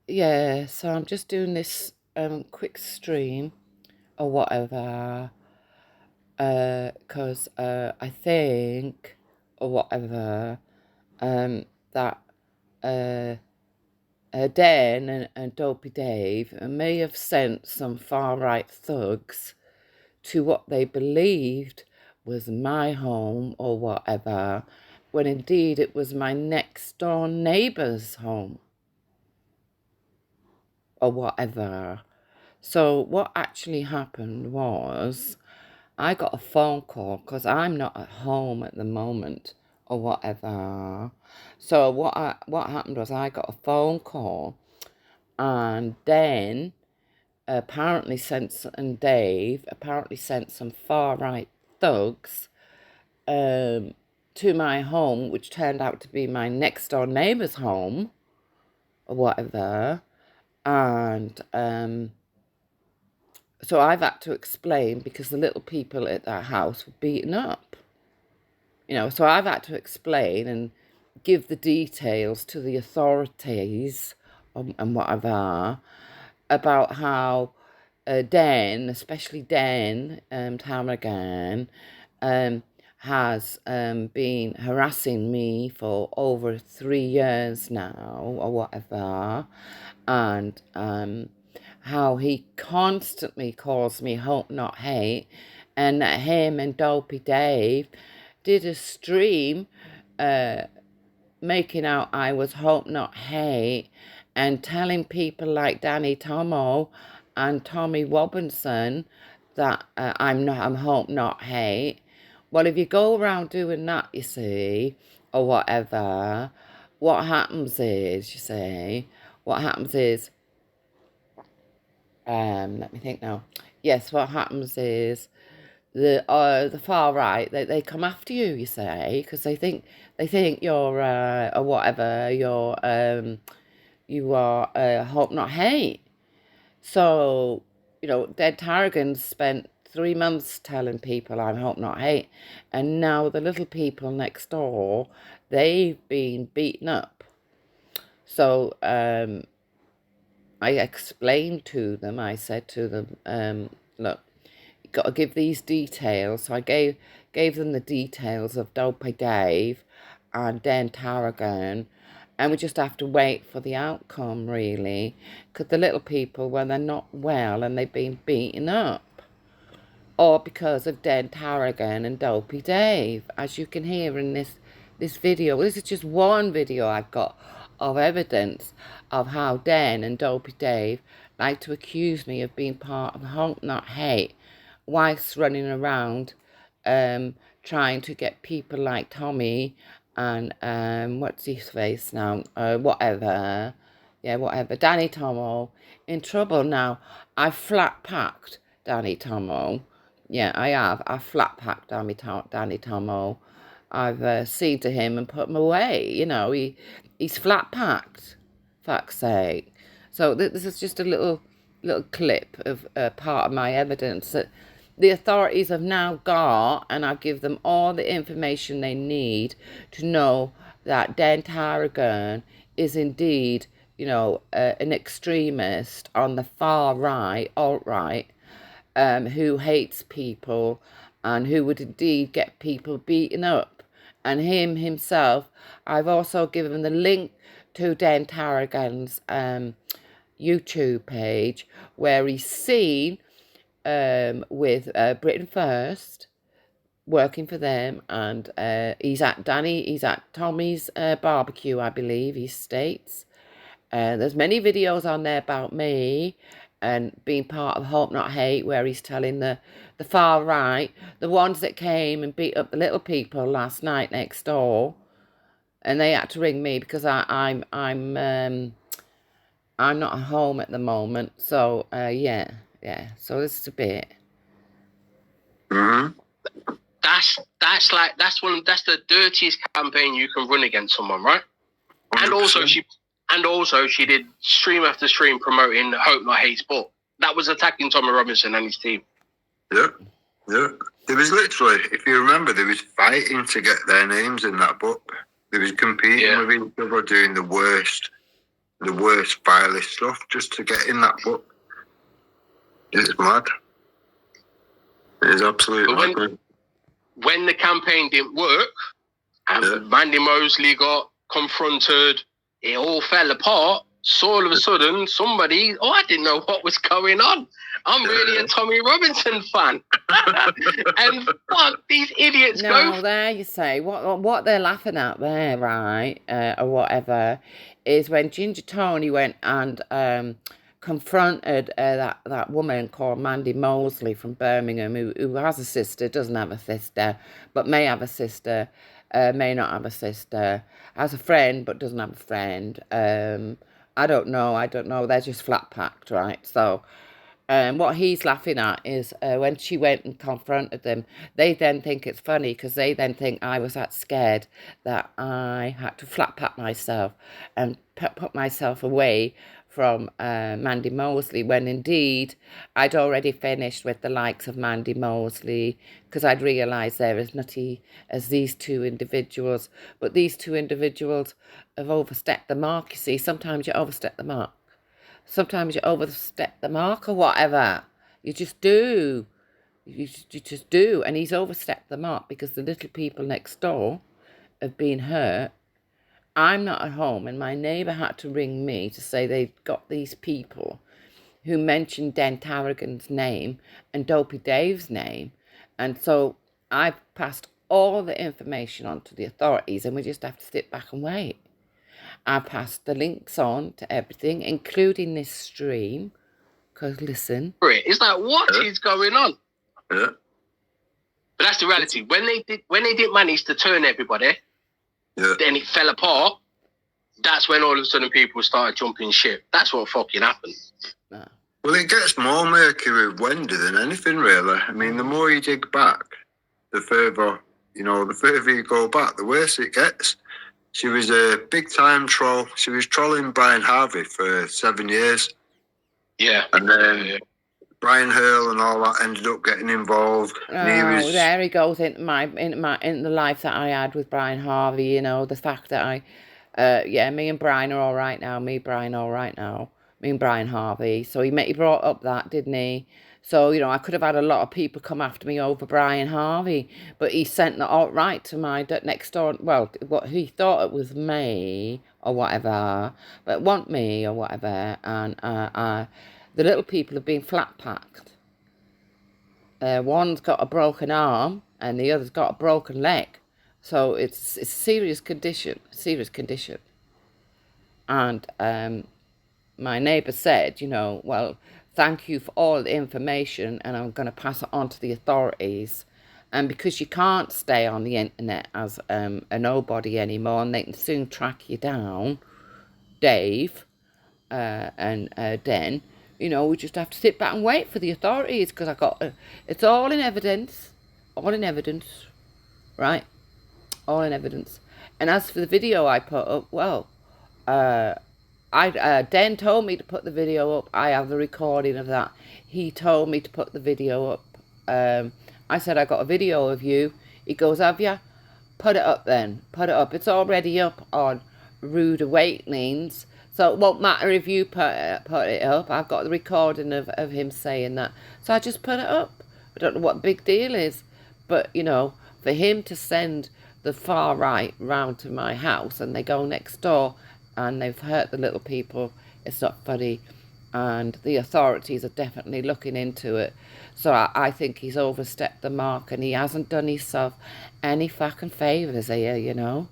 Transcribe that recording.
yeah, so I'm just doing this quick stream or whatever, because I think or whatever that uh, Dan and Dopey Dave may have sent some far right thugs to what they believed was my home or whatever, when indeed it was my next door neighbour's home or whatever. So what actually happened was I got a phone call because I'm not at home at the moment or whatever. So what happened was I got a phone call, and then Dave apparently sent some far right thugs to my home, which turned out to be my next door neighbour's home or whatever. And so I've had to explain because the little people at that house were beaten up. So I've had to explain and give the details to the authorities and whatever about how Dan, especially Dan Tamragan, has been harassing me for over 3 years now or whatever, and how he constantly calls me Hope Not Hate, and that him and Dopey Dave did a stream making out I was Hope Not Hate and telling people like Danny Tomo and Tommy Robinson that I'm Hope Not Hate. Well, if you go around doing that, you see, or whatever, what happens is, let me think now. Yes, what happens is the far right they come after you, you say, because they think you're or whatever you are Hope Not Hate. So Dead Tarragon spent 3 months telling people I'm Hope Not Hate, and now the little people next door, they've been beaten up. So I explained to them, I said to them, look, you got to give these details. So I gave them the details of Dopey Dave and Dan Tarragon, and we just have to wait for the outcome, really, because the little people, when they're not well and they've been beaten up, or because of Dan Tarragon and Dopey Dave, as you can hear in this video. This is just one video I've got of evidence of how Dan and Dopey Dave like to accuse me of being part of Hope Not Hate, whilst running around trying to get people like Tommy and what's his face now, whatever, Danny Tomo in trouble. Now I flat packed Danny Tomo. Yeah, I have. I flat packed Danny Tomo. I've seen to him and put him away. He's flat packed. Fuck's sake. So this is just a little clip of part of my evidence that the authorities have now got, and I give them all the information they need to know that Dan Tarragon is indeed, an extremist on the far right, alt-right, who hates people and who would indeed get people beaten up. And him himself, I've also given the link to Dan Tarragon's YouTube page, where he's seen with Britain First, working for them, and he's at Tommy's barbecue, I believe he states. There's many videos on there about me and being part of Hope Not Hate, where he's telling the far right, the ones that came and beat up the little people last night next door, and they had to ring me because I'm not at home at the moment. So yeah. So this is a bit. Mm-hmm. That's the dirtiest campaign you can run against someone, right? 100%. And also she did stream after stream promoting Hope Not Hate's book. That was attacking Tommy Robinson and his team. Yeah. There was literally, if you remember, there was fighting to get their names in that book. They was competing with each other, doing the worst the worst, vilest stuff just to get in that book. It's mad. It is absolutely mad. When the campaign didn't work and Mandy Mosley got confronted, it all fell apart. So all of a sudden, I didn't know what was going on. I'm really a Tommy Robinson fan. And fuck, these idiots go. No, there you say. What they're laughing at there, right, or whatever, is when Ginger Tony went and confronted that woman called Mandy Mosley from Birmingham, who has a sister, doesn't have a sister, but may have a sister, may not have a sister, has a friend but doesn't have a friend. I don't know. They're just flat packed, right? So what he's laughing at is when she went and confronted them, they then think it's funny because they then think I was that scared that I had to flat pack myself and put myself away from Mandy Mosley, when indeed I'd already finished with the likes of Mandy Mosley because I'd realised they're as nutty as these two individuals. But these two individuals have overstepped the mark, you see. Sometimes you overstep the mark. Sometimes you overstep the mark or whatever. You just do. You just do. And he's overstepped the mark because the little people next door have been hurt. I'm not at home, and my neighbour had to ring me to say they'd got these people who mentioned Den Tarragon's name and Dopey Dave's name. And so I've passed all the information on to the authorities, and we just have to sit back and wait. I passed the links on to everything, including this stream, because listen. It's like, what is going on? Yeah. But that's the reality. When they didn't manage to turn everybody, then it fell apart. That's when all of a sudden people started jumping ship. That's what fucking happened. Well, it gets more murky with Wendy than anything, really. I mean, the more you dig back, the further you go back, the worse it gets. She was a big-time troll. She was trolling Brian Harvey for 7 years. Yeah. And then Brian Hurl and all that ended up getting involved. There he goes into the life that I had with Brian Harvey. You know, the fact that me and Brian are all right now. Me and Brian Harvey. So he brought up that, didn't he? So, I could have had a lot of people come after me over Brian Harvey, but he sent the alt-right to my next door. Well, what he thought it was me or whatever, but it wasn't me or whatever. And the little people have been flat-packed. One's got a broken arm and the other's got a broken leg. So it's a serious condition. And my neighbour said, well, thank you for all the information and I'm going to pass it on to the authorities. And because you can't stay on the internet as a nobody anymore, and they can soon track you down, Dave and Den, we just have to sit back and wait for the authorities because it's all in evidence, right? All in evidence. And as for the video I put up, well, Den told me to put the video up. I have the recording of that. He told me to put the video up. I said, I got a video of you. He goes, have you? Put it up then. Put it up. It's already up on Rude Awakenings. So it won't matter if you put it up. I've got the recording of him saying that. So I just put it up. I don't know what big deal is. But, for him to send the far right round to my house and they go next door and they've hurt the little people, it's not funny. And the authorities are definitely looking into it. So I think he's overstepped the mark and he hasn't done himself any fucking favours here, No.